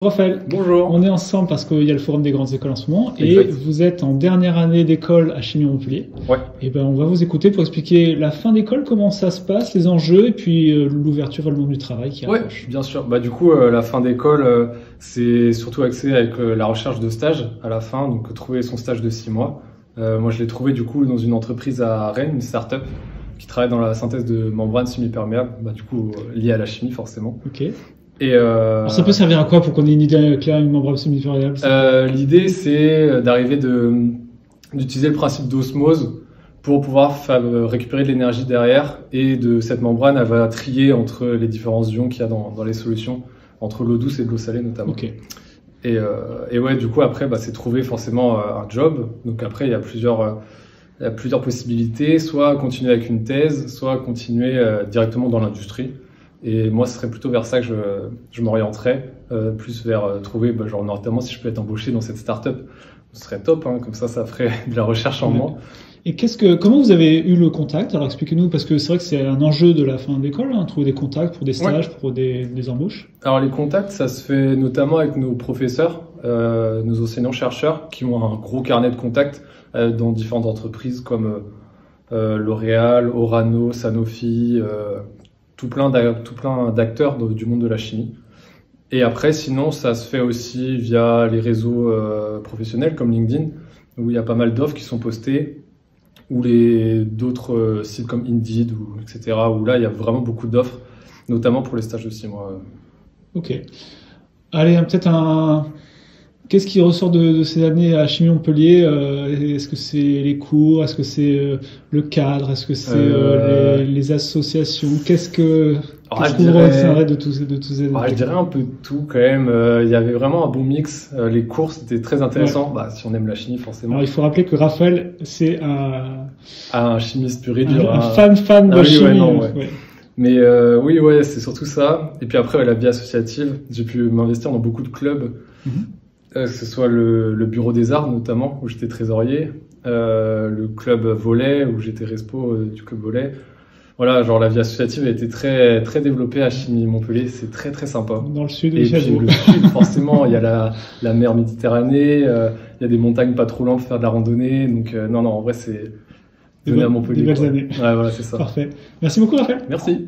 Raphaël, Bonjour. on est ensemble parce qu'il y a le forum des grandes écoles en ce moment et Exact. vous êtes en dernière année d'école à Chimie Montpellier. Ouais. Et ben on va vous écouter pour expliquer la fin d'école, comment ça se passe, les enjeux et puis l'ouverture vers le monde du travail qui Ouais, approche. bien sûr. Du coup, la fin d'école, c'est surtout axé avec la recherche de stage à la fin, donc trouver son stage de 6 mois. Moi, je l'ai trouvé du coup dans une entreprise à Rennes, une start-up qui travaille dans la synthèse de membranes semi-perméables, liée à la chimie forcément. Ok. Et Alors ça peut servir à quoi pour qu'on ait une idée claire d'une membrane semi-perméable? l'idée, c'est d'arriver d'utiliser le principe d'osmose pour pouvoir récupérer de l'énergie derrière, et de cette membrane, elle va trier entre les différents ions qu'il y a dans les solutions, entre l'eau douce et de l'eau salée notamment. Ok. Et ouais, du coup après, c'est trouver forcément un job. Donc après, il y a plusieurs possibilités, soit continuer avec une thèse, soit continuer directement dans l'industrie. Et moi, ce serait plutôt vers ça que je m'orienterais, plus vers trouver, genre notamment si je peux être embauché dans cette start-up, ce serait top, hein, comme ça ferait de la recherche en moins. Et comment vous avez eu le contact? Alors expliquez-nous, parce que c'est vrai que c'est un enjeu de la fin d'école, hein, trouver des contacts pour des stages, pour des embauches. Alors les contacts, ça se fait notamment avec nos professeurs, nos enseignants-chercheurs, qui ont un gros carnet de contacts dans différentes entreprises comme L'Oréal, Orano, Sanofi, tout plein d'acteurs du monde de la chimie. Et après, sinon, ça se fait aussi via les réseaux professionnels comme LinkedIn, où il y a pas mal d'offres qui sont postées, ou d'autres sites comme Indeed, etc., où là, il y a vraiment beaucoup d'offres, notamment pour les stages de 6 mois. Ok. Allez, qu'est-ce qui ressort de ces années à Chimie Montpellier? Est-ce que c'est les cours? Est-ce que c'est le cadre? Est-ce que c'est les associations? Qu'est-ce que vous retiendrez de tous ces Je dirais un peu de tout quand même. Il y avait vraiment un bon mix. Les cours, c'était très intéressant. Ouais. Si on aime la chimie, forcément. Alors, il faut rappeler que Raphaël, c'est un chimiste pur et dur. Un fan de chimie. Ouais. Mais oui, c'est surtout ça. Et puis après, la vie associative, j'ai pu m'investir dans beaucoup de clubs. Que ce soit le Bureau des Arts notamment, où j'étais trésorier, le club volley, où j'étais respo du club volley. Voilà, genre la vie associative a été très, très développée à Chimie Montpellier, c'est très très sympa. Dans le sud, et puis le sud, forcément, il y a la mer Méditerranée, il y a des montagnes pas trop loin pour faire de la randonnée, donc non, en vrai, c'est venir à Montpellier. Des belles années. Ouais, voilà, c'est ça. Parfait. Merci beaucoup, Raphaël. Merci.